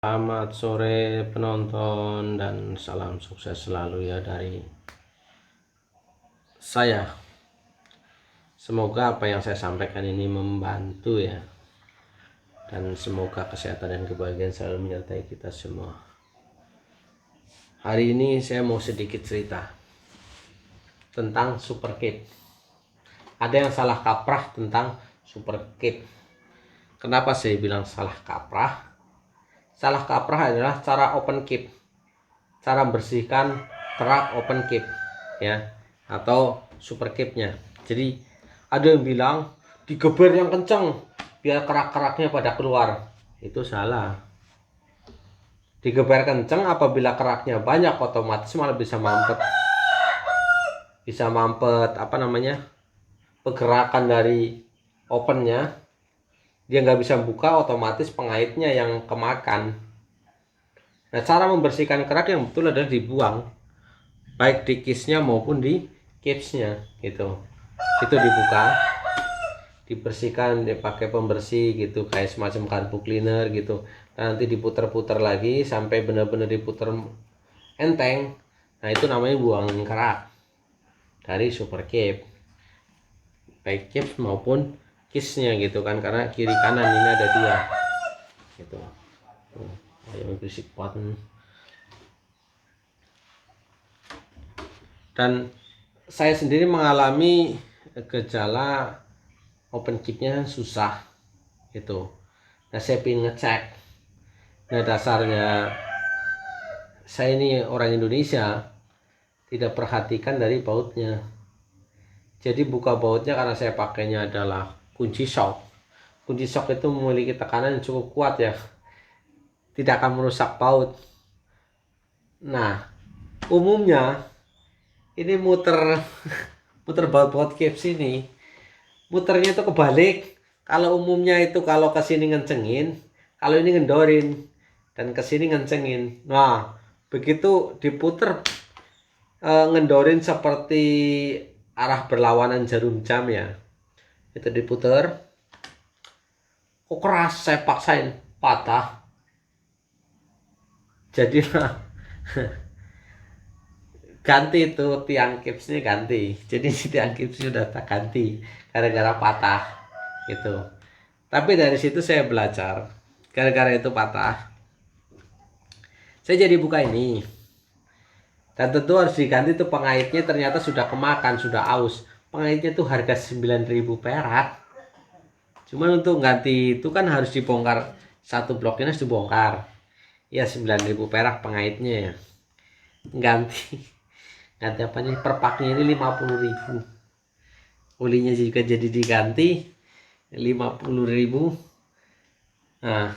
Selamat sore penonton dan salam sukses selalu ya dari saya. Semoga apa yang saya sampaikan ini membantu ya, dan semoga kesehatan dan kebahagiaan selalu menyertai kita semua. Hari ini saya mau sedikit cerita tentang super cape. Ada yang salah kaprah tentang super cape. Kenapa saya bilang salah kaprah? Salah kaprah adalah cara open cape, cara bersihkan kerak open cape ya, atau super cape nya. Jadi ada yang bilang digeber yang kencang biar kerak-keraknya pada keluar. Itu salah. Digeber kencang apabila keraknya banyak, otomatis malah bisa mampet pergerakan dari opennya. Dia nggak bisa buka, otomatis pengaitnya yang kemakan. Nah, cara membersihkan kerak yang betul adalah dibuang, baik di kisnya maupun di capsnya gitu. Itu dibuka, dibersihkan, dipakai pembersih gitu, kayak semacam karbu cleaner gitu. Dan nanti diputar-putar lagi sampai benar-benar diputar enteng. Nah, itu namanya buang kerak dari super cape, baik caps maupun kisnya gitu kan, karena kiri kanan ini ada dua gitu. Ayo berisik banget. Dan saya sendiri mengalami gejala open cape-nya susah gitu. Nah, saya ingin ngecek. Nah, dasarnya saya ini orang Indonesia, tidak perhatikan dari bautnya. Jadi buka bautnya karena saya pakainya adalah kunci shock. Kunci shock itu memiliki tekanan yang cukup kuat ya, tidak akan merusak baut. Nah, umumnya ini muter muter baut-baut caps ini, muternya itu kebalik. Kalau umumnya itu kalau ke sini ngencengin, kalau ini ngendorin, dan ke sini ngencengin. Nah, begitu diputer ngendorin seperti arah berlawanan jarum jam ya. Itu diputer, kok keras, saya paksain patah. Jadilah ganti itu tiang kipsnya, ganti. Jadi tiang kipsnya udah tak ganti gara-gara patah gitu. Tapi dari situ saya belajar, gara-gara itu patah saya jadi buka ini. Dan tentu harus diganti tuh pengaitnya, ternyata sudah kemakan, sudah aus. Pengaitnya tuh harga 9.000 perak. Cuman untuk ganti itu kan harus dibongkar, satu blok ini harus dibongkar. Ya 9.000 perak pengaitnya ya. Ganti ganti apa nih, per paknya ini 50.000. Olinya juga jadi diganti 50.000. Nah,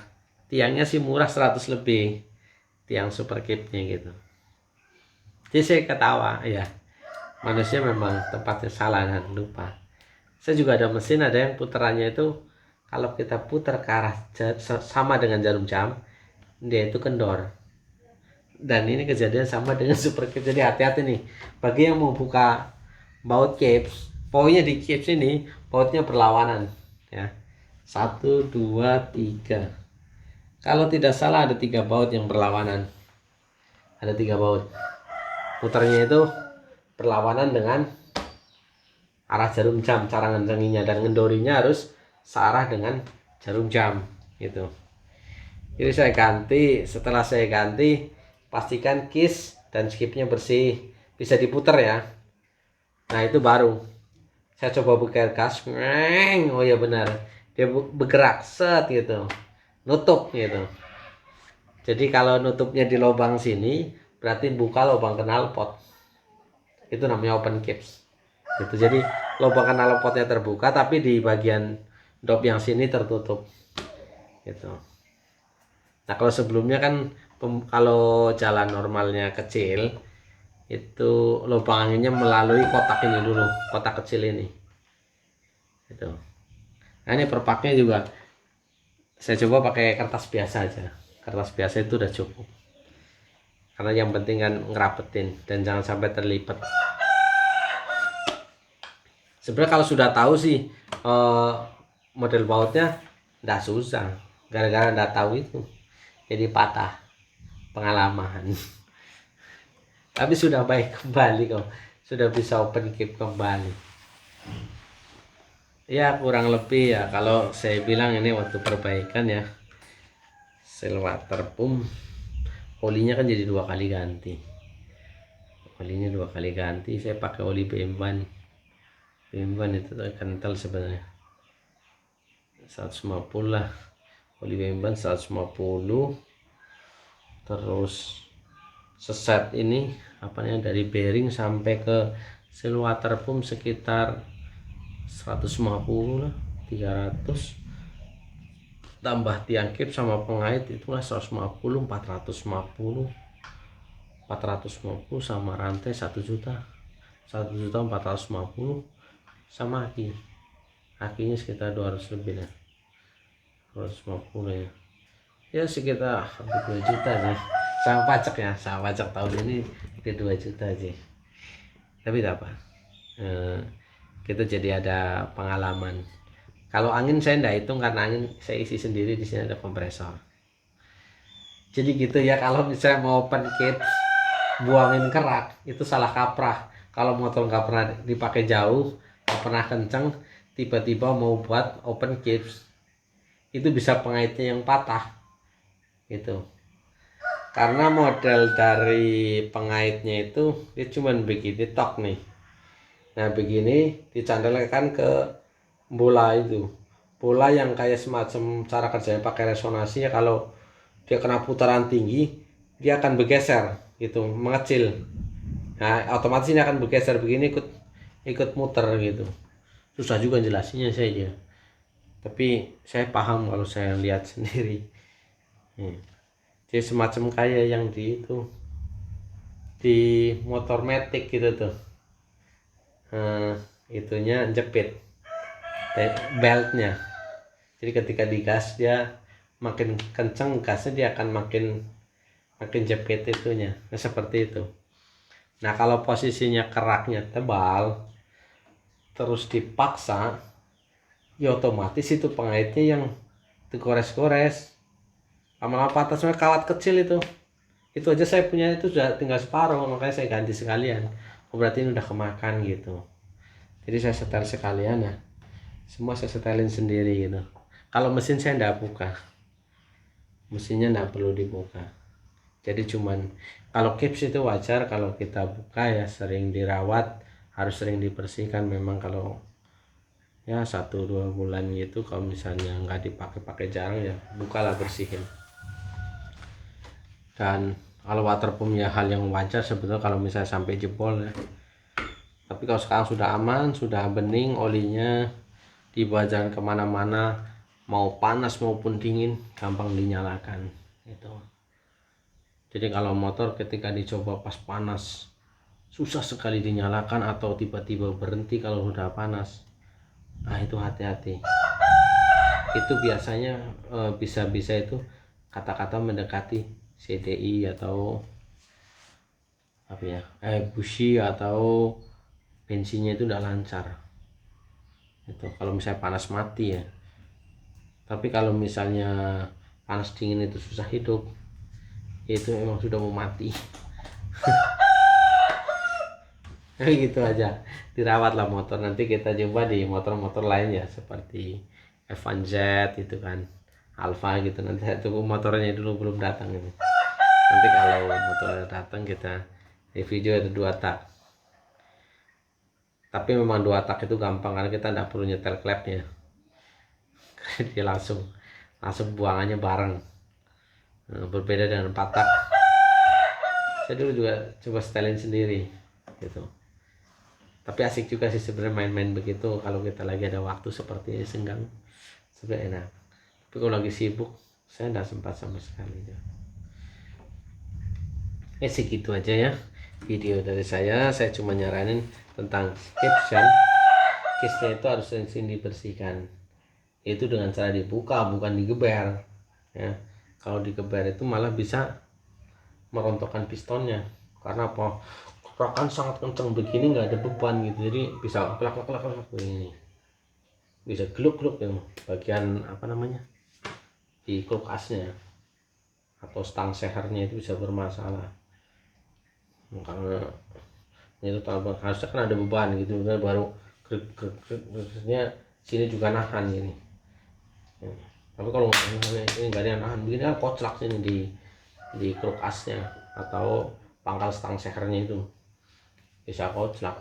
tiangnya sih murah, 100 lebih tiang super cape-nya gitu. Jadi saya ketawa ya, manusia memang tempatnya salah dan lupa. Saya juga ada mesin, ada yang putarannya itu kalau kita putar ke arah sama dengan jarum jam, dia itu kendor. Dan ini kejadian sama dengan super cape. Jadi hati-hati nih bagi yang mau buka baut caps. Poinnya di caps ini bautnya berlawanan ya, 1, 2, 3. Kalau tidak salah ada 3 baut yang berlawanan, ada 3 baut. Putarnya itu berlawanan dengan arah jarum jam, cara ngencenginya, dan ngendorinya harus searah dengan jarum jam gitu. Jadi saya ganti, setelah saya ganti pastikan kis dan skipnya bersih, bisa diputar ya. Nah, itu baru saya coba buka gas, oh ya benar, dia bergerak set gitu, nutup gitu. Jadi kalau nutupnya di lubang sini berarti buka lubang knalpot, itu namanya open caps gitu. Jadi lubang knalpotnya terbuka tapi di bagian dop yang sini tertutup gitu. Nah, kalau sebelumnya kan kalau jalan normalnya kecil itu lubang anginnya melalui kotak ini dulu, kotak kecil ini gitu. Nah, ini perpaknya juga saya coba pakai kertas biasa aja. Kertas biasa itu udah cukup, karena yang penting kan ngerapetin dan jangan sampai terlipat. Sebenarnya kalau sudah tahu sih model bautnya nggak susah, gara-gara nggak tahu itu jadi patah, pengalaman. Tapi sudah baik kembali kok, sudah bisa open cape kembali. Ya kurang lebih ya, kalau saya bilang ini waktu perbaikan ya, seal water pump olinya kan jadi 2 kali ganti. Olinya 2 kali ganti. Saya pakai oli Bemban. Bemban itu kental sebenarnya. 150 lah. Oli Bemban 150. Terus seset ini apanya dari bearing sampai ke seal water pump sekitar 150 lah, 300. Tambah tiang cape sama pengait itulah 150, 450 sama rantai 1 juta, 1.450.000 sama akinya sekitar 200 lebih ya, 250 ya, ya sekitar 2 juta nih sama pajak ya, sama pajak tahun ini ke 2 juta aja. Tapi tak apa, kita jadi ada pengalaman. Kalau angin saya enggak hitung karena angin saya isi sendiri, di sini ada kompresor. Jadi gitu ya, kalau misalnya mau open kit buangin kerak itu salah kaprah. Kalau motor nggak pernah dipakai jauh, nggak pernah kenceng, tiba-tiba mau buat open kit itu bisa pengaitnya yang patah gitu. Karena model dari pengaitnya itu dia cuman begini tok nih. Nah begini dicandelkan ke bola itu, bola yang kayak semacam cara kerjanya pakai resonansi ya. Kalau dia kena putaran tinggi dia akan bergeser gitu, mengecil. Nah otomatis ini akan bergeser begini, ikut muter gitu. Susah juga jelasinnya saya, tapi saya paham kalau saya lihat sendiri. Jadi semacam kayak yang di itu di motor matic gitu tuh, itunya jepit beltnya. Jadi ketika digas dia makin kencang gasnya, dia akan makin jepit itunya. Nah, seperti itu. Nah kalau posisinya keraknya tebal terus dipaksa ya otomatis itu pengaitnya yang digores-gores, lama-lama patah. Sebenarnya kawat kecil itu aja saya punya itu sudah tinggal separuh, makanya saya ganti sekalian. Berarti ini udah kemakan gitu, jadi saya setel sekalian ya, semua saya setelin sendiri gitu. Kalau mesin saya enggak buka, mesinnya enggak perlu dibuka. Jadi cuman kalau caps itu wajar kalau kita buka ya, sering dirawat, harus sering dibersihkan. Memang kalau ya 1-2 bulan gitu, kalau misalnya nggak dipakai jarang ya bukalah, bersihin. Dan kalau water pump ya hal yang wajar sebetulnya kalau misalnya sampai jebol ya. Tapi kalau sekarang sudah aman, sudah bening, olinya dibawa jalan kemana-mana, mau panas maupun dingin gampang dinyalakan gitu. Jadi kalau motor ketika dicoba pas panas susah sekali dinyalakan, atau tiba-tiba berhenti kalau sudah panas. Nah itu hati-hati, itu biasanya bisa-bisa itu kata-kata mendekati CDI atau apa ya, busi atau bensinnya itu udah lancar itu kalau misalnya panas mati ya. Tapi kalau misalnya panas dingin itu susah hidup, itu emang sudah mau mati. Gitu aja, dirawatlah motor. Nanti kita coba di motor-motor lain ya, seperti F1Z itu kan, Alfa gitu. Nanti saya tunggu motornya dulu, belum datang ini. Nanti kalau motornya datang kita review ada 2 tak. Tapi memang 2 tak itu gampang karena kita tidak perlu nyetel klepnya. Dia langsung buangannya bareng. Nah, berbeda dengan 4 tak. Saya dulu juga coba setelin sendiri gitu. Tapi asik juga sih sebenarnya main-main begitu kalau kita lagi ada waktu seperti ini, senggang, sebenarnya enak. Tapi kalau lagi sibuk saya tidak sempat sama sekali. Segitu aja ya video dari saya cuma nyaranin tentang caption. Case-nya itu harus sering dibersihkan, itu dengan cara dibuka, bukan digeber ya. Kalau digeber itu malah bisa merontokkan pistonnya, karena apa, gerakan sangat kencang begini, nggak ada beban gitu, jadi bisa klak begini, bisa gluk yang bagian apa namanya di kulkasnya. atau stang sehernya itu bisa bermasalah. Karena itu harusnya kan ada beban gitu kan, baru terusnya sini juga nahan gini. Tapi kalau ini nggak ada yang nahan begini kan koclak sini di kruk asnya atau pangkal stang sehernya itu bisa koclak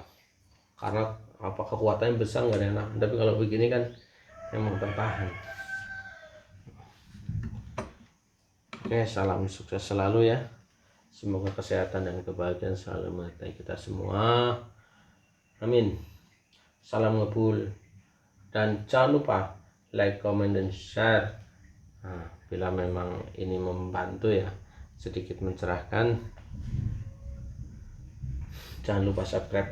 karena apa, kekuatannya besar, nggak ada yang nahan. Tapi kalau begini kan emang tertahan. Oke, salam sukses selalu ya. Semoga kesehatan dan kebahagiaan selalu menyertai kita semua. Amin. Salam ngebul. Dan jangan lupa like, comment, dan share. Nah, bila memang ini membantu ya, sedikit mencerahkan, jangan lupa subscribe.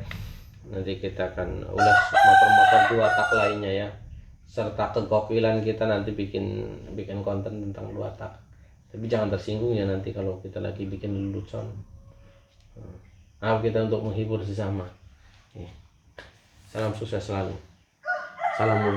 Nanti kita akan ulas motor-motor 2 tak lainnya ya, serta kegokilan kita nanti bikin konten tentang 2 tak. Tapi jangan tersinggung ya nanti kalau kita lagi bikin lelucon. Nah, kita untuk menghibur sesama. Salam sukses selalu. Salam